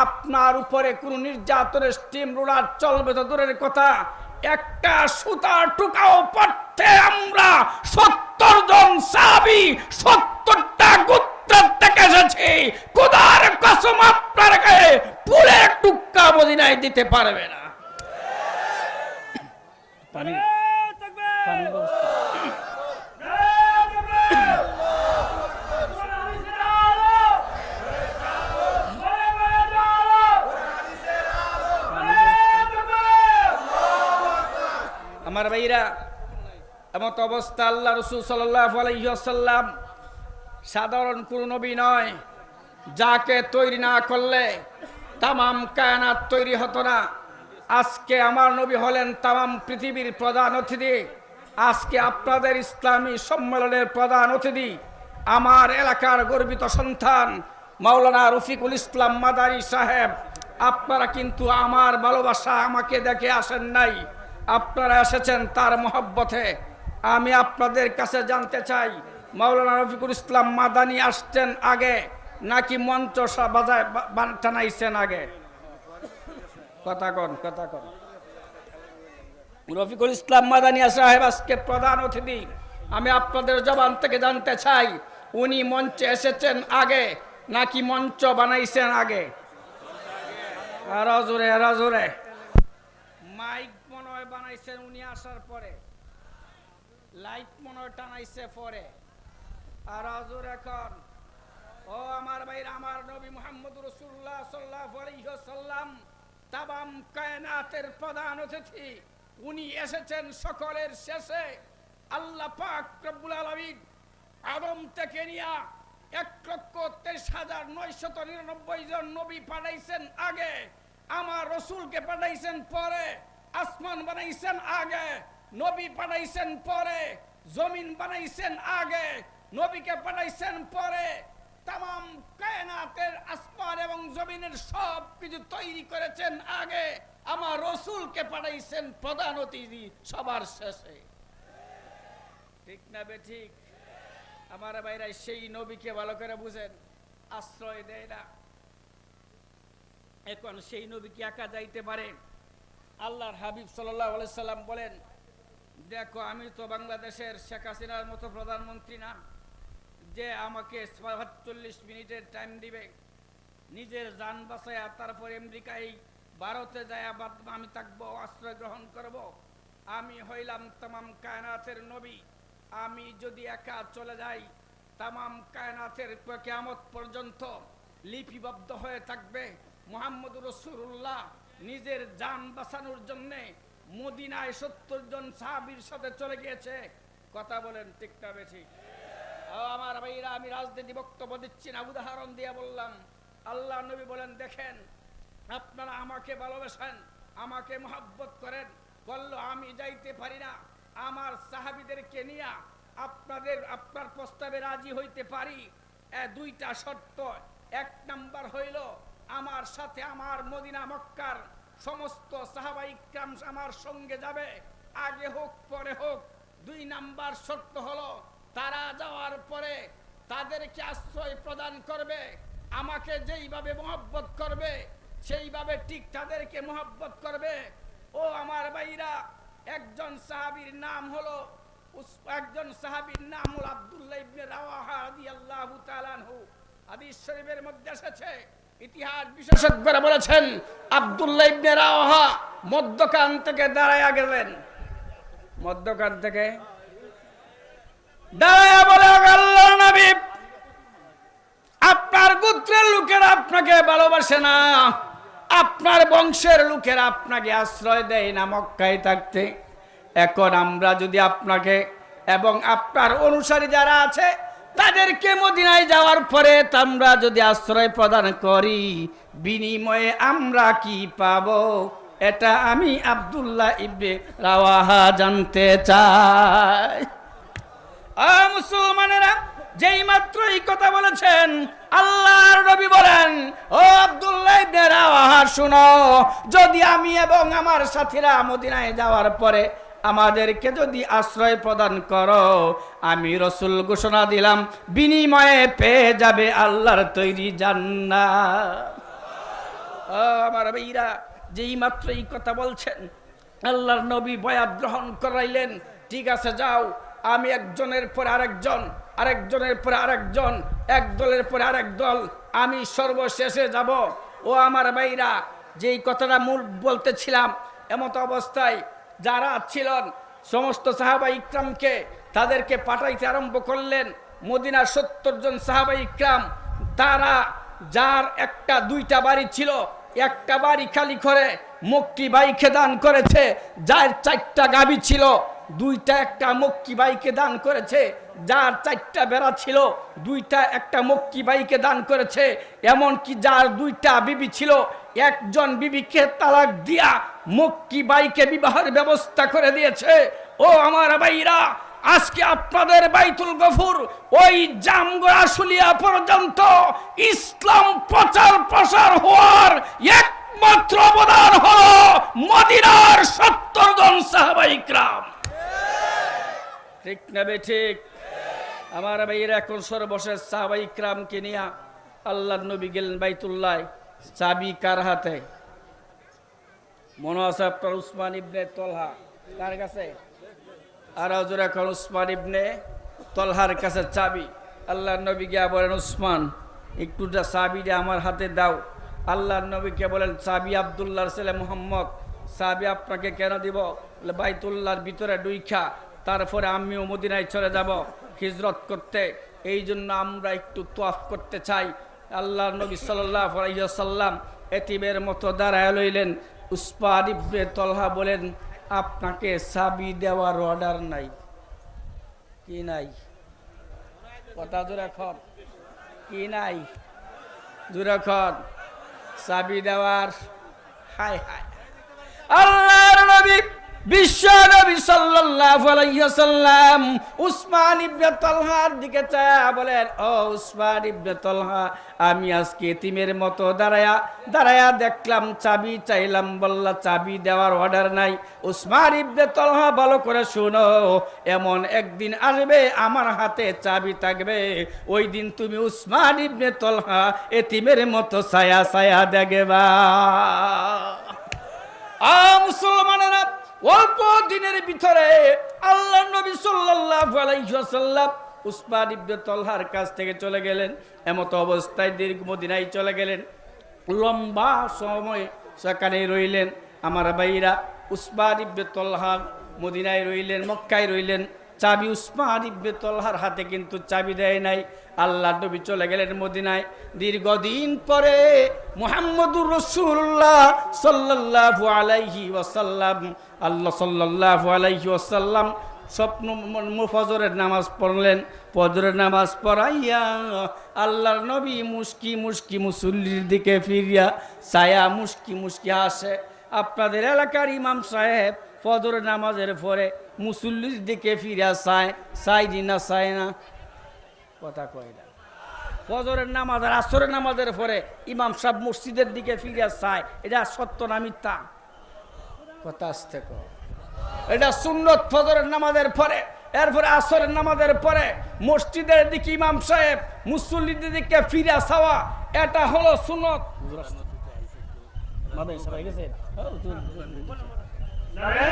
আপনার উপরে কোনো নির্যাতনের স্টিম রোলার চলবে তো দূরের কথা, একটা সুতার টুকাও পড়তে আমরা 70 জন সাহাবী 70টা গোত্র থেকে এসেছি। খোদার কসম আপনার গায়ে পুরের টুক্কা মদিনায় দিতে পারবে না। পানি পানি আমার ভাইরা, এমত অবস্থা আল্লাহ রাসূল সাল্লাল্লাহু আলাইহি ওয়াসাল্লাম সাধারণ কোন নবী নয়, যাকে তৈরি না করলে তামাম কায়নাত তৈরি হতো না। আজকে আমার নবী হলেন তামাম পৃথিবীর প্রধান অতিথি। আজকে আপনাদের ইসলামী সম্মেলনের প্রধান অতিথি আমার এলাকার গর্বিত সন্তান মাওলানা রফিকুল ইসলাম মাদানী সাহেব। আপনারা কিন্তু আমার ভালোবাসা আমাকে দেখে আসেন নাই, আপনারা এসেছেন তার মহব্বতে। আমি আপনাদের কাছে জানতে চাই, মাওলানা রফিকুল ইসলাম মাদানী আসছেন আগে নাকি মঞ্চ বাজায় টানাইছেন আগে? কথা কন, কথা কন। রফিকুল ইসলাম মাদানী সাহেব আজকে প্রধান অতিথি। আমি আপনাদের জবান থেকে জানতে চাই, উনি মঞ্চে এসেছেন আগে নাকি মঞ্চ বানাইছেন আগে? রাজুরে রাজুরে মাইক মনে হয় বানাইছেন উনি আসার পরে, লাইট মনে হয় টানাইছে পরে। আর রাজুর এখন ও আমার ভাইরা, আমার নবী মুহাম্মদ রাসূলুল্লাহ সাল্লাল্লাহু আলাইহি ওয়াসাল্লাম তামাম কায়নাতের প্রধান অতিথি। উনি এসেছেন সকলের শেষে। আল্লাহ পাক রব্বুল আলামিন আদম থেকে নিয়া 1,23,999 জন নবী পাঠাইছেন আগে, আমার রসুলকে পাঠাইছেন পরে। আসমান বানাইছেন আগে, নবী পাঠাইছেন পরে। জমিন বানাইছেন আগে, নবীকে পাঠাইছেন পরে। তামাম কায়নাতের আসমান এবং জমিনের সব কিছু তৈরি করেছেন আগে, আমার রসুলকে পাঠাইছেন প্রধান অতিথি সবার শেষে। ঠিক না বে ঠিক? আমার ভাইরা, সেই নবীকে ভালো করে বুঝেন, আশ্রয় দেয় না। এখন সেই নবী কি একা যাইতে পারে? আল্লাহর হাবিব সাল্লাল্লাহু আলাইহি সাল্লাম বলেন, দেখো আমি তো বাংলাদেশের শেখ হাসিনার মতো প্রধানমন্ত্রী না যে আমাকে ৪৭ মিনিটের টাইম দিবে, নিজের জান বাঁচায় তারপর আমেরিকায় ভারতে যায় আমি থাকবো, আশ্রয় গ্রহণ করব। আমি হইলাম তামাম কায়নাতের নবী। আমি যদি একা চলে যাই, তামাম কায়নাতের কিয়ামত পর্যন্ত লিপিবদ্ধ হয়ে থাকবে মুহাম্মদুর রাসূলুল্লাহ নিজের জান বাঁচানোর জন্য মদিনায় ৭০ জন সাহাবীর সাথে চলে গিয়েছে। কথা বলেন ঠিক না বেশি? আমার ভাইরা, আমি রাজনীতি বক্তব্য দিচ্ছি না, উদাহরণ দিয়ে বললাম। আল্লাহ নবী বলেন, দেখেন আপনারা আমাকে ভালোবাসেন, আমাকে মহব্বত করেন, বললো আমি যাইতে পারি না, আমার সাহাবীদেরকে নিয়ে আপনার প্রস্তাবে রাজি হইতে পারি। দুইটা শর্ত। এক নাম্বার হইল আমার সাথে আমার মদিনা মক্কার সমস্ত সাহাবায়ে কিরাম আমার সঙ্গে যাবে, আগে হোক পরে হোক। ২ নাম্বার শর্ত হলো তারা যাওয়ার পরে তাদেরকে আশ্রয় প্রদান করবে, আমাকে যেইভাবে মহব্বত করবে সেইভাবে ঠিক তাদেরকে মহব্বত করবে। ও আমার ভাইরা, একজন সাহাবীর নাম হলো আব্দুল্লাহ ইবনে রাওয়াহা রাদিয়াল্লাহু তাআলা আনহু। হাদিস শরীফের মধ্যে এসেছে, ইতিহাস বিশেষজ্ঞরা বলেছেন আব্দুল্লাহ ইবনে রাওয়াহা মধ্যখান থেকে দাঁড়ায়া গেলেন। মধ্যখান থেকে দাঁড়ায়া বলে, আল্লাহর নবী, আপনার গোত্রের লোকেরা আপনাকে ভালোবাসে না, আপনার বংশের লোকেরা আপনাকে আশ্রয় দেয় না মক্কায় থাকতে। এখন আমরা যদি আপনাকে এবং আপনার অনুসারী যারা আছে তাদেরকে মদিনায় যাওয়ার পরে আমরা যদি আশ্রয় প্রদান করি, বিনিময়ে আমরা কি পাবো? এটা আমি আব্দুল্লাহ ইবনে রাওয়াহা জানতে চাই। মুসলমানেরা, যেই মাত্র এই কথা বলেছেন, আল্লাহর নবী বলেন, ও আব্দুল্লাহ ইবনে রাওয়াহা শুনো, যদি আমি এবং আমার সাথীরা মদিনায় যাওয়ার পরে আমাদেরকে যদি আশ্রয় প্রদান করো, আমি রাসূল ঘোষণা দিলাম বিনিময়ে পেয়ে যাবে আল্লাহর তৈরি জান্নাত। আমার ভাইরা, যেই মাত্র এই কথা বলছেন আল্লাহর নবী বয়াত গ্রহণ করাইলেন। ঠিক আছে যাও, আমি একজনের পর আরেকজন, আরেকজনের পর আরেকজন, এক দলের পর আরেক দল, আমি সর্বশেষে যাব। ও আমার ভাইরা, যেই কথাটা মূল বলতেছিলাম, এমত অবস্থায় যারা ছিলেন সমস্ত সাহাবা ইকরামকে তাদেরকে পাঠাইতে আরম্ভ করলেন। মদিনার 70 জন সাহাবা ইকরাম, তারা যার একটা দুইটা বাড়ি ছিল, একটা বাড়ি খালি করে মক্কি ভাইকে দান করেছে। যার 4টা গাভী ছিল, দুইটা একটা মক্কি ভাইকে দান করেছে। যার 4টা বেড়া ছিল, দুইটা একটা মক্কি ভাইকে দান করেছে। এমনকি যার 2টা বিবি ছিল, একজন বিবিকে তালাক দিয়া মক্কি ভাইকে বিবাহের ব্যবস্থা করে দিয়েছে। ও আমার ভাইরা, আজকে আপনাদের বাইতুল গফুর ওই জামগড়া শুলিয়া পর্যন্ত ইসলাম প্রচার প্রসার হওয়ার একমাত্র অবদান হলো মদিনার 70 জন সাহাবা ইকরাম। ঠিক না ঠিক? আমার ভাইয়েরা, এখন সর্বশেষ সাহাবা ইকরামকে নিয়ে আল্লাহর নবী গেলেন বাইতুল্লাহ। চাবি কার হাতে? মনে আছে আপনার? উসমান ইবনে তলহা। কার কাছে? আর হযরত এখন উসমান ইবনে তলহার কাছে চাবি। আল্লাহর নবী গিয়া বলেন, উসমান একটুটা চাবিটা আমার হাতে দাও। আল্লাহর নবীকে বলেন, চাবি আব্দুল্লাহর ছেলে মুহাম্মদ, চাবি আপনাকে কেন দিব? বলে, বাইতুল্লাহর ভিতরে ঢুইকা তারপরে আমিও মদিনায় চলে যাব হিজরত করতে, এই জন্য আমরা একটু তোয়াফ করতে চাই। আল্লাহর নবী সাল্লাল্লাহু আলাইহি ওয়াসাল্লাম এতিমের মতো দাঁড়ায় লইলেন। উসমান ইবনে তলহা বলেন, আপনাকে চাবি দেওয়ার অর্ডার নাই। কি নাই? কথা জোরে খন। কি নাই? জোরে খন। চাবি দেওয়ার। হায় হায়, আল্লাহর নবী বিশ্ব নবী সাল্লাল্লাহু আলাইহি ওয়াসাল্লাম উসমান ইবনে তলহার দিকে চায়া বলেন, ও উসমান ইবনে তলহা, আমি আজকে এতিমের মতো দাঁড়ায়া দেখলাম, চাবি চাইলাম, বললা চাবি দেওয়ার অর্ডার নাই। উসমান ইবনে তলহা, ভালো করে শুনো, এমন একদিন আসবে আমার হাতে চাবি থাকবে, ওই দিন তুমি উসমান ইবনে তলহা এতিমের মতো ছায়া ছায়া দেখবা। মুসলমানেরা, অল্প দিনের ভিতরে আল্লাহর নবী সাল্লাল্লাহু আলাইহি ওয়াসাল্লাম উসমান ইবনে তলহার কাছ থেকে চলে গেলেন। এমত অবস্থায় দীর্ঘ মদিনায় চলে গেলেন, লম্বা সময় সেখানে রইলেন। আমার ভাইরা, উসমান ইবনে তলহা মদিনায় রইলেন, মক্কায় রইলেন। চাবি উসমান ইবনে তলহার হাতে কিন্তু চাবি দেয় নাই। আল্লাহর নবী চলে গেলেন মদিনায়। দীর্ঘদিন পরে মুহাম্মদুর রাসূলুল্লাহ সাল্লাল্লাহু আলাইহি ওয়াসাল্লাম, আল্লাহ সাল্লাল্লাহু আলাইহি ওয়াসাল্লাম স্বপ্ন ফজরের নামাজ পড়লেন। ফজরের নামাজ পড়াইয়া আল্লাহর নবী মুস্কি মুস্কি মুসল্লির দিকে ফিরিয়া ছায়া মুস্কি মুস্কি আসে। আপনাদের এলাকার ইমাম সাহেব ফজরের নামাজের পরে মুসল্লির দিকে ফিরিয়া চায় না চায় না? কথা কয় না। ফজরের নামাজ আর আসরের নামাজের পরে ইমাম সাহেব মসজিদের দিকে ফিরিয়া চায়, এটা সত্য না মিথ্যা? কথা আসতে কয়। এটা সুন্নত ফজরের নামাজের পরে, এরপরে আসরের নামাজের পরে মসজিদের দিকে ইমাম সাহেব মুসল্লিদের দিকে ফিরিয়া চাওয়া, এটা হলো সুন্নত। নারে